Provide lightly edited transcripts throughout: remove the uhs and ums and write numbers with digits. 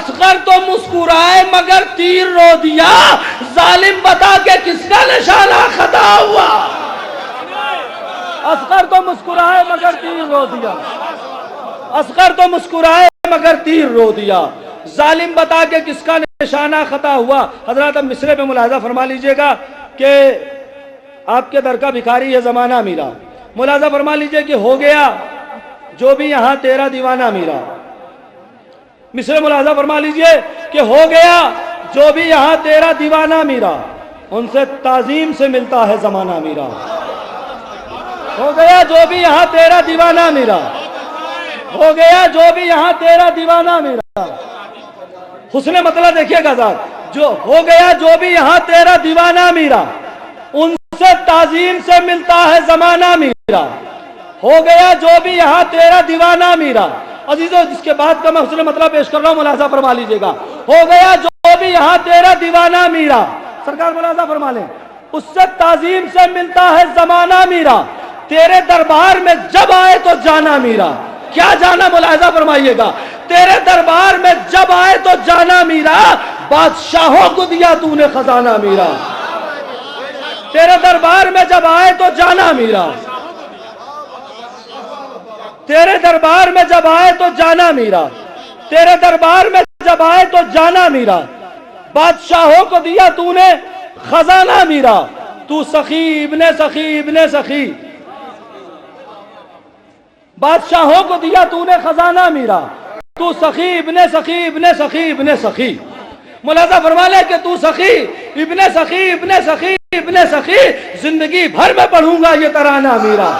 اصغر تو مسکرائے مگر تیر رو دیا، ظالم بتا کے کس کا نشانہ خطا ہوا۔ اصغر تو مسکرائے مگر تیر رو دیا، اصغر تو مسکرائے مگر تیر رو دیا، ظالم بتا کے کس کا نشانہ خطا ہوا۔ حضرات اب مصرے پہ ملاحظہ فرما لیجئے گا کہ آپ کے در کا بھکاری ہے زمانہ میرا۔ ملاحظہ فرما لیجئے کہ ہو گیا جو بھی یہاں تیرا دیوانہ میرا۔ مصرے ملاحظہ فرما لیجئے کہ ہو گیا جو بھی یہاں تیرا دیوانہ میرا، ان سے تعظیم سے ملتا ہے زمانہ میرا۔ ہو گیا جو بھی یہاں تیرا دیوانہ میرا، ہو گیا جو بھی یہاں تیرا دیوانہ میرا۔ حسن مطلب دیکھیے گا ذات، جو ہو گیا جو بھی یہاں تیرا دیوانہ میرا، ان سے تعظیم سے ملتا ہے زمانہ میرا۔ ہو گیا جو بھی یہاں تیرا دیوانہ میرا۔ عزیزو جس کے بعد کا میں حسن مطلب پیش کر رہا ہوں ملاحظہ فرما لیجئے گا۔ ہو گیا جو بھی یہاں تیرا دیوانہ میرا، سرکار ملاحظہ فرما لیں، اس سے تعظیم سے ملتا ہے زمانہ میرا۔ تیرے دربار میں جب آئے تو جانا میرا، کیا جانا ملاحظہ فرمائیے گا، تیرے دربار میں جب آئے تو جانا میرا، بادشاہوں کو دیا تو نے خزانہ میرا۔ تیرے دربار میں جب آئے تو جانا میرا، تیرے دربار میں جب آئے تو جانا میرا، تیرے دربار میں جب آئے تو جانا میرا، بادشاہوں کو دیا تو نے خزانہ میرا۔ تو سخی ابن سخی ابن سخی، بادشاہوں کو دیا تو نے خزانہ میرا۔ تو سخی ابن سخی ابن سخی ابن سخی، ملاحظہ فرما لے کہ تو سخی ابن سخی ابن سخی ابن سخی، زندگی بھر میں پڑھوں گا یہ ترانہ میرا۔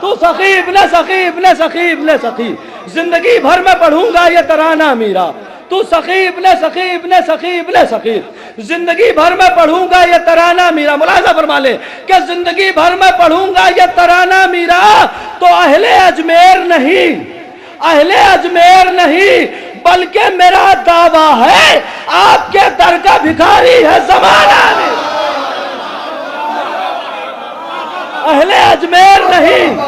تو سخی ابن سخی ابن سخی ابن سخی، زندگی بھر میں پڑھوں گا یہ ترانہ میرا۔ تو سخی ابن سخی ابن سخی ابن سخی، زندگی بھر میں پڑھوں گا یہ ترانہ میرا۔ ملاحظہ فرما لے کہ زندگی بھر میں پڑھوں گا یہ ترانہ میرا۔ تو اہل اجمیر نہیں، اہل اجمیر نہیں بلکہ میرا دعویٰ ہے، آپ کے در کا بھکاری ہے زمانہ میں۔ اہل اجمیر نہیں،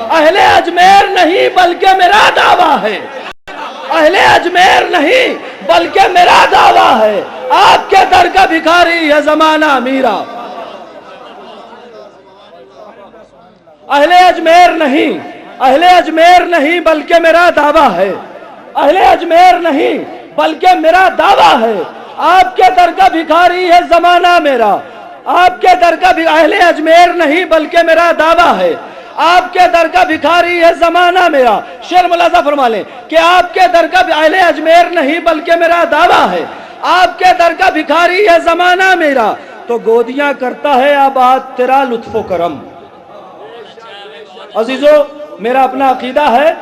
اہل اجمیر نہیں بلکہ میرا دعویٰ ہے، اہل اجمیر نہیں بلکہ میرا دعویٰ ہے، آپ کے در کا بھکاری ہے زمانہ میرا۔ اہل اجمیر نہیں، اہل اجمیر نہیں بلکہ میرا دعویٰ ہے، اہل اجمیر نہیں بلکہ میرا دعویٰ ہے، آپ کے در کا بھکاری ہے زمانہ میرا۔ آپ کے در کا بھی اہل اجمیر نہیں بلکہ میرا دعویٰ ہے، آپ کے در کا بھکاری ہے زمانہ میرا۔ شعر ملاحظہ فرما لیں کہ آپ کے در کا اہل اجمیر نہیں بلکہ میرا دعویٰ ہے، آپ کے در کا بھکاری ہے زمانہ میرا۔ تو گودیاں کرتا ہے آباد تیرا لطف و کرم۔ عزیزو میرا اپنا عقیدہ ہے،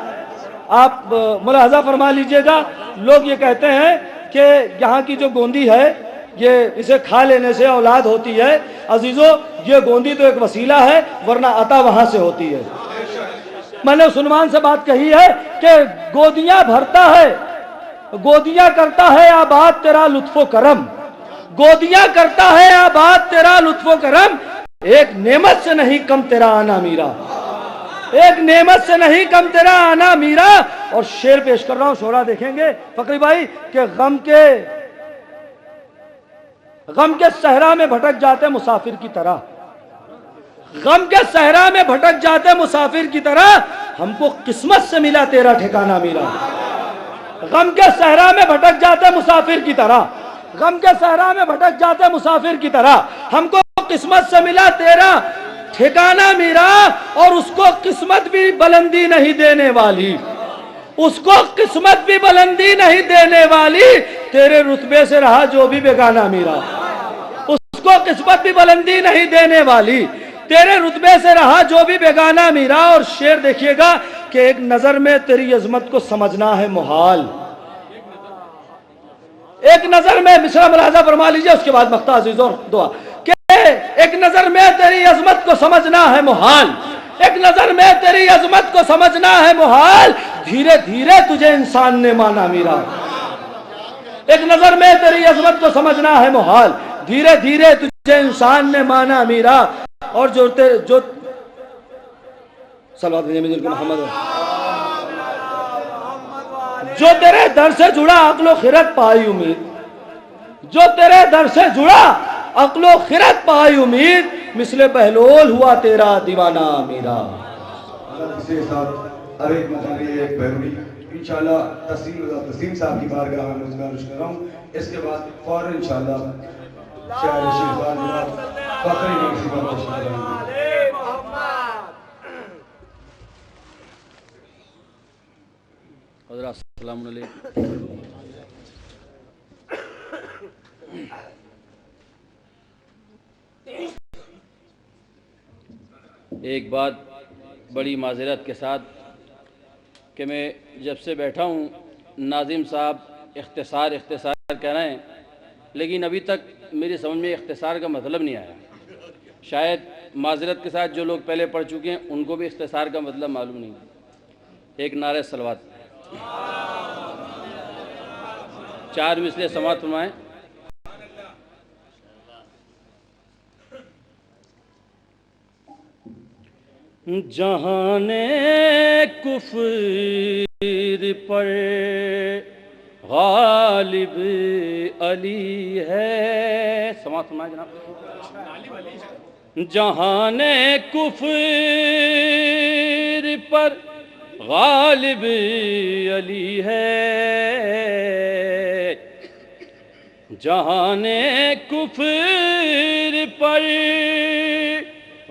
آپ ملاحظہ فرما لیجئے گا، لوگ یہ کہتے ہیں کہ یہاں کی جو گوندی ہے یہ اسے کھا لینے سے اولاد ہوتی ہے۔ عزیزو یہ گوندی تو ایک وسیلہ ہے، ورنہ عطا وہاں سے ہوتی ہے۔ میں نے سلمان سے بات کہی ہے کہ گودیاں بھرتا ہے، گودیاں کرتا ہے آباد تیرا لطف و کرم، گودیاں کرتا ہے آباد تیرا لطف و کرم، ایک نعمت سے نہیں کم تیرا آنا میرا، ایک نعمت سے نہیں کم تیرا آنا میرا۔ اور شعر پیش کر رہا ہوں، شعرا دیکھیں گے فقری بھائی کہ غم کے صحرا میں بھٹک جاتے مسافر کی طرح، غم کے صحرا میں بھٹک جاتے مسافر کی طرح، ہم کو قسمت سے ملا تیرا ٹھکانہ میرا۔ غم کے صحرا میں بھٹک جاتے مسافر کی طرح، غم کے صحرا میں بھٹک جاتے مسافر کی طرح، ہم کو قسمت سے ملا تیرا ٹھکانہ میرا۔ اور اس کو قسمت بھی بلندی نہیں دینے والی، اس کو قسمت بھی بلندی نہیں دینے والی، تیرے رتبے سے رہا جو بھی بیگانہ میرا، اس کو قسمت بھی بلندی نہیں دینے والی، تیرے رتبے سے رہا جو بھی بیگانہ میرا۔ اور شعر دیکھیے گا کہ ایک نظر میں تیری عظمت کو سمجھنا ہے محال، ایک نظر میں مصرع ملاحظہ فرما لیجئے، اس کے بعد مقطع عزیز اور دعا کہ ایک نظر میں تیری عظمت کو سمجھنا ہے محال، ایک نظر میں تیری عظمت کو سمجھنا ہے محال، دھیرے دھیرے تجھے انسان نے مانا میرا۔ ایک نظر میں تیری عظمت کو سمجھنا ہے محال، دھیرے دھیرے تجھے انسان نے مانا میرا۔ اور جو صلوات محمد جو تیرے در سے جڑا عقل و خرد پائی امید، جو تیرے در سے جڑا عقل و خرد پائی امید، مثل بہلول ہوا تیرا دیوانہ میرا۔ کے ساتھ اب ایک مقامی ایک بیروی انشاءاللہ تسلیم صاحب کی بارگاہ میں گزارش کر رہا ہوں۔ اس کے بعد فوراً انشاءاللہ شاعر شیخوان جناب فخری نقشی پر تشریف لائیں گے۔ حضرات السلام علیکم۔ ایک بات بڑی معذرت کے ساتھ کہ میں جب سے بیٹھا ہوں ناظم صاحب اختصار کہہ رہے ہیں، لیکن ابھی تک میری سمجھ میں اختصار کا مطلب نہیں آیا۔ شاید معذرت کے ساتھ جو لوگ پہلے پڑھ چکے ہیں ان کو بھی اختصار کا مطلب معلوم نہیں۔ ایک نعرہ صلوات، 4 مثلیں سماعت فرمائیں۔ جہان کفر پر غالب علی ہے، سماعت فرمائیں جناب۔ جہان کفر پر غالب علی ہے، جہان کفر پر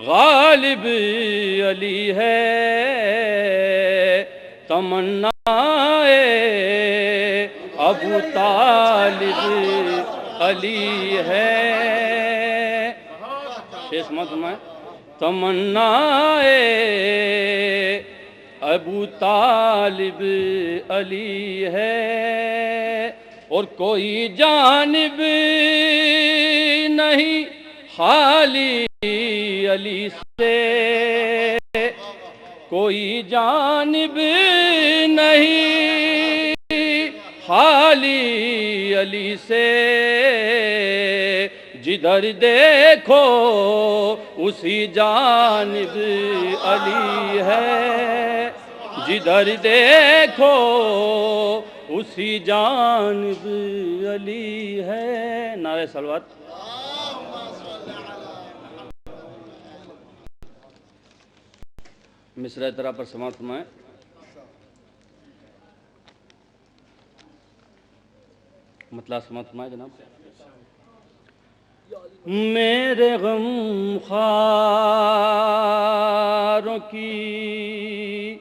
غالب علی ہے، تمنا ابو طالب علی ہے، شیخ مت میں تمنا ابو طالب علی ہے، اور کوئی جانب نہیں خالی علی سے، کوئی جانب نہیں خالی علی سے، جدھر دیکھو اسی جانب علی ہے، جدھر دیکھو اسی جانب علی ہے۔ نعرہ صلوات۔ مصرع طرح پر سماعت فرمائیں۔ مطلع سماعت فرمائیں جناب۔ میرے غم خواروں کی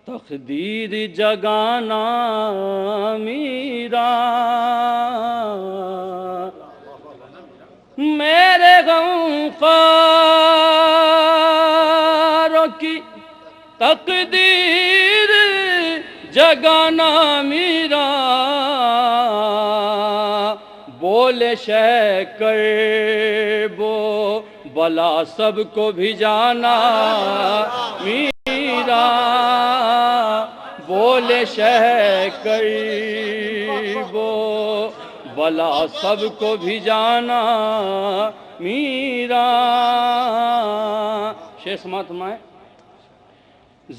تقدیر جگانا میرا، میرے غم خواروں کی تقدیر جگانا میرا، بولے شہ کر بو بلا سب کو بھی جانا میرا، بولے شہ کر بو بلا سب کو بھی جانا میرا۔ شیخ سماعت فرمائیں۔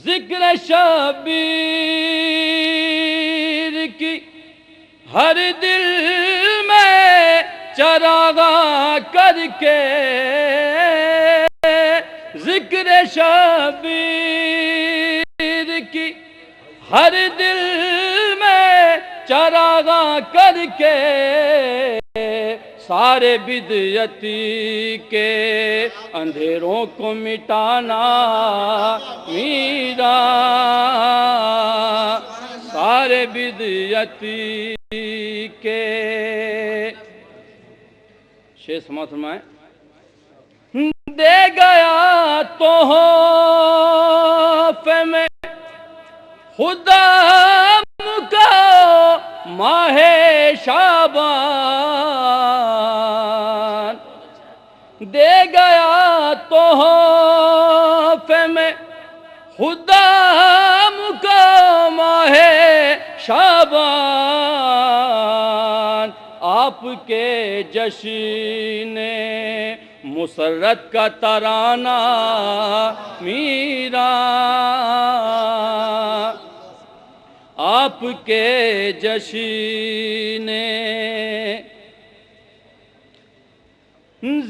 ذکر شبیر کی ہر دل میں چراغاں کر کے، ذکر شبیر کی ہر دل میں چراغاں کر کے، سارے بدعتی کے اندھیروں کو مٹانا میرا، سارے بدعتی کے۔ شیخ سماعت فرمائیں۔ دے گیا تحفے میں خدا کا ماہ شعبان، دے گیا تحفے میں خدا کا ماہ شعبان، آپ کے جشن مسرت کا ترانہ میرا، آپ کے جشن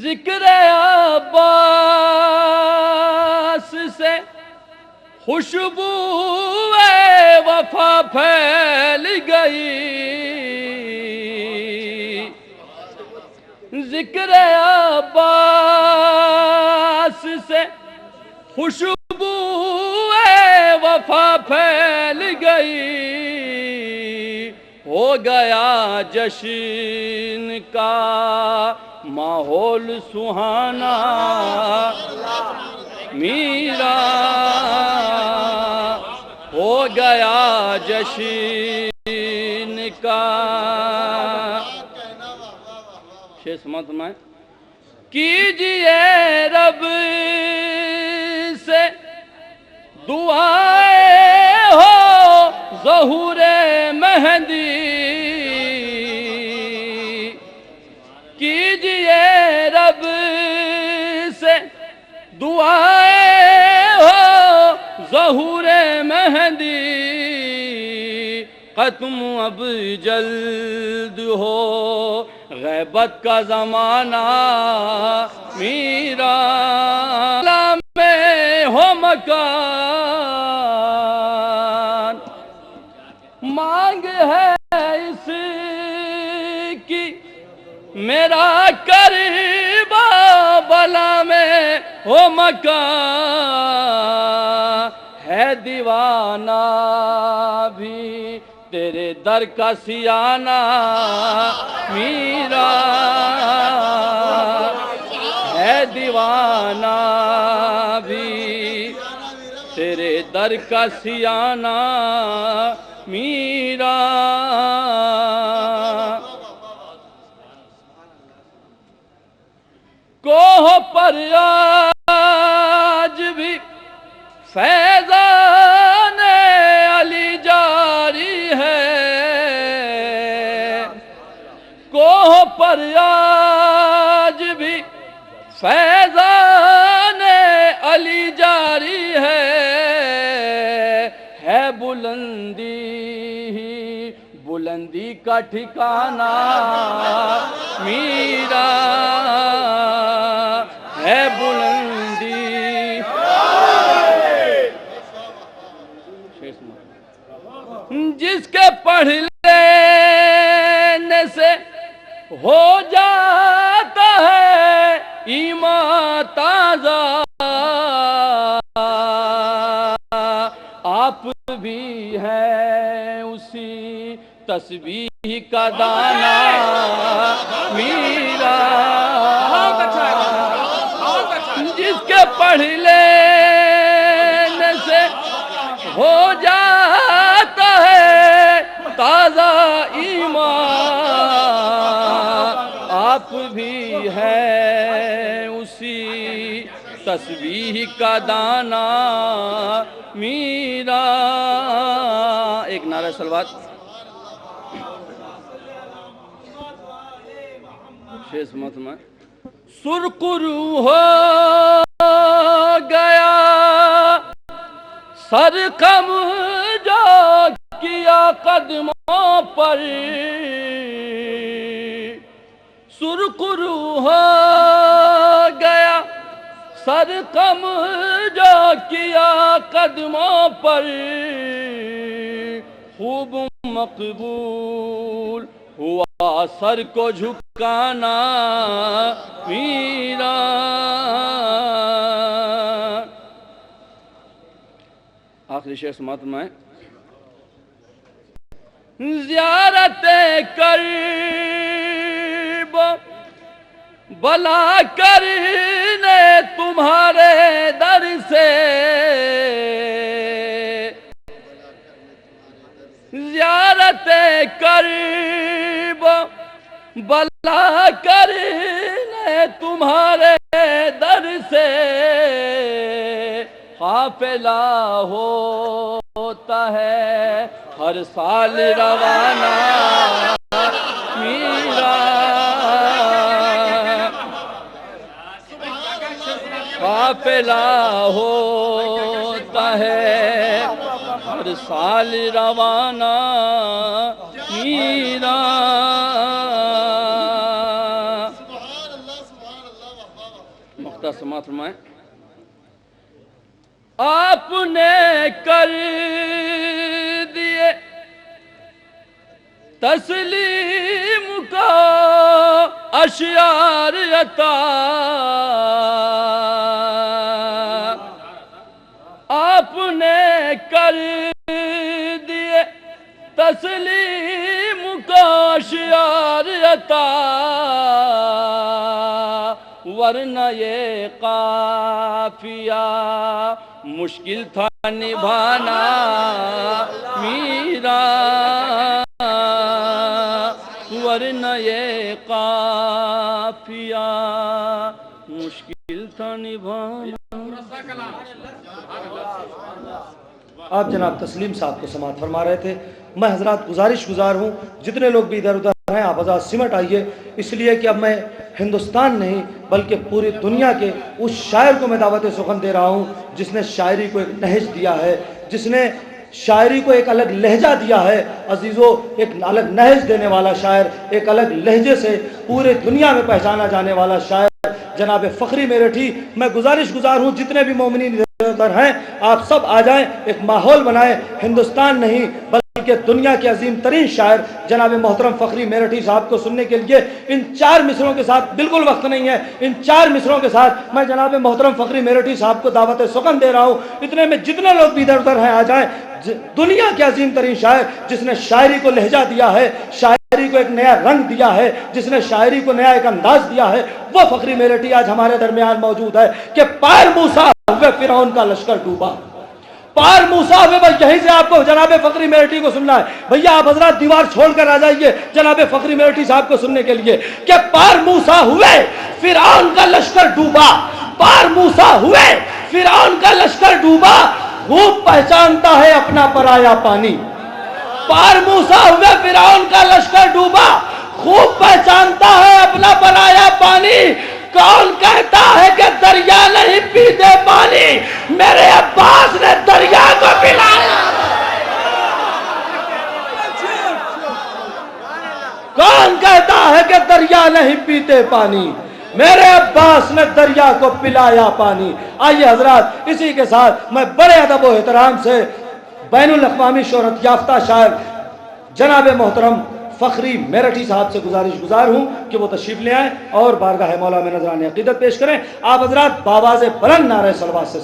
ذکر عباس سے خوشبو وفا پھیل گئی، ذکر عباس سے خوشبو وفا پھیل گئی، ہو گیا جشن کا ماحول سہانا، میرا ہو گیا جشن کا۔ شیخ سماعت فرمائیں، کیجئے رب سے دعائیں ہو ظہور مہندی، کیجئے رب سے دعائیں ہو ظہور مہندی، ختم اب جلد ہو غیبت کا زمانہ، میرا میں ہو مکان، مانگ ہے اس کی میرا قریبا، بلا میں ہو مکان، ہے دیوانہ بھی تیرے در کا سیانہ، میرا ہے دیوانہ بھی تیرے در کا سیانہ، میرا کوہ پر آج بھی فیضان علی جاری ہے، کوہ پر آج بھی فیضان علی جاری ہے بلندی ہی بلندی کا ٹھکانہ، میرا ہے بلندی۔ جس کے پڑھ لینے سے ہو جاتا ہے ایمان تازہ، آپ بھی ہیں اسی تسبیح کا دانہ، میرا جس کے پڑھ لینے سے ہو جاتا ہے تازہ ایمان، آپ بھی ہیں اسی تسبیح کا دانہ، میرا۔ ایک نعرہ صلوات شیخ سماعت میں۔ سرخرو ہو گیا سر خم جو کیا قدموں پر، سرخرو ہو گیا سر خم جو کیا قدموں پر، خوب مقبول ہوا سر کو جھکانا، میرا آخری شیخ سماعت میں۔ زیارت کرب بلا کرنے تمہارے در سے، زیارت کرب بلا کرنے تمہارے در سے، قافلہ ہوتا ہے ہر سال روانہ، میرا قافلہ ہوتا ہے ہر ہر سال روانہ میرا مختصر سماعت فرمائیں آپ نے کر دیے تسلیم کا اشعار عطا آپ نے کر دیے تسلیم کا اشعار عطا ورنہ یہ قافیہ مشکل تھا نبھانا میرا ورنہ یہ قافیہ مشکل تھا نبھانا. آپ جناب تسلیم صاحب کو سماعت فرما رہے تھے. میں حضرات گزارش گزار ہوں جتنے لوگ بھی ادھر ادھر ہیں آپ حضرات سمٹ آئیے، اس لیے کہ اب میں ہندوستان نہیں بلکہ پوری دنیا کے اس شاعر کو میں دعوت سخن دے رہا ہوں جس نے شاعری کو ایک نہج دیا ہے، جس نے شاعری کو ایک الگ لہجہ دیا ہے. عزیزو، ایک الگ نہج دینے والا شاعر، ایک الگ لہجے سے پورے دنیا میں پہچانا جانے والا شاعر جناب فخری میرٹھی. میں گزارش گزار ہوں جتنے بھی مومنین ادھر ہیں آپ سب آ جائیں، ایک ماحول بنائیں. ہندوستان نہیں بلکہ دنیا کے عظیم ترین شاعر جناب محترم فخری میرٹھی صاحب کو سننے کے لیے ان 4 مصروں کے ساتھ، بالکل وقت نہیں ہے، ان 4 مصروں کے ساتھ میں جناب محترم فخری میرٹھی صاحب کو دعوت سخن دے رہا ہوں. اتنے میں جتنے لوگ بھی ادھر ادھر ہیں آ جائیں. دنیا کے عظیم ترین شاعر جس نے شاعری کو لہجہ دیا ہے، شاعری کو ایک نیا رنگ دیا ہے، جس نے شاعری کو نیا ایک انداز دیا ہے، وہ فخری میرٹھی آج ہمارے درمیان موجود ہے. کہ پار موسیٰ ہوئے فرعون کا لشکر ڈوبا، پار موسیٰ ہوئے. بس یہیں سے آپ کو جناب فخری میرٹھی کو سننا ہے. بھیا آپ حضرات دیوار چھوڑ کر آ جائیے جناب فخری میرٹھی صاحب کو سننے کے لیے. کہ پار موسیٰ ہوئے فرعون کا لشکر ڈوبا، پار موسیٰ ہوئے فرعون کا لشکر ڈوبا، خوب پہچانتا ہے اپنا پرایا پانی. پار موسیٰ ہوئے فرعون کا لشکر ڈوبا، خوب پہچانتا ہے اپنا پرایا پانی. کون کہتا ہے کہ دریا نہیں پیتے پانی؟ میرے عباس نے دریا کو پلایا. کون کہتا ہے کہ دریا نہیں پیتے پانی؟ میرے عباس نے دریا کو پلایا پانی. آئیے حضرات، اسی کے ساتھ میں بڑے ادب و احترام سے بین الاقوامی شہرت یافتہ شاعر جناب محترم فخری میرٹھی صاحب سے گزارش گزار ہوں کہ وہ تشریف لے آئیں اور بارگاہ مولا میں نذرانِ عقیدت پیش کریں. آپ حضرات باواز بلند نعرہ صلوات سے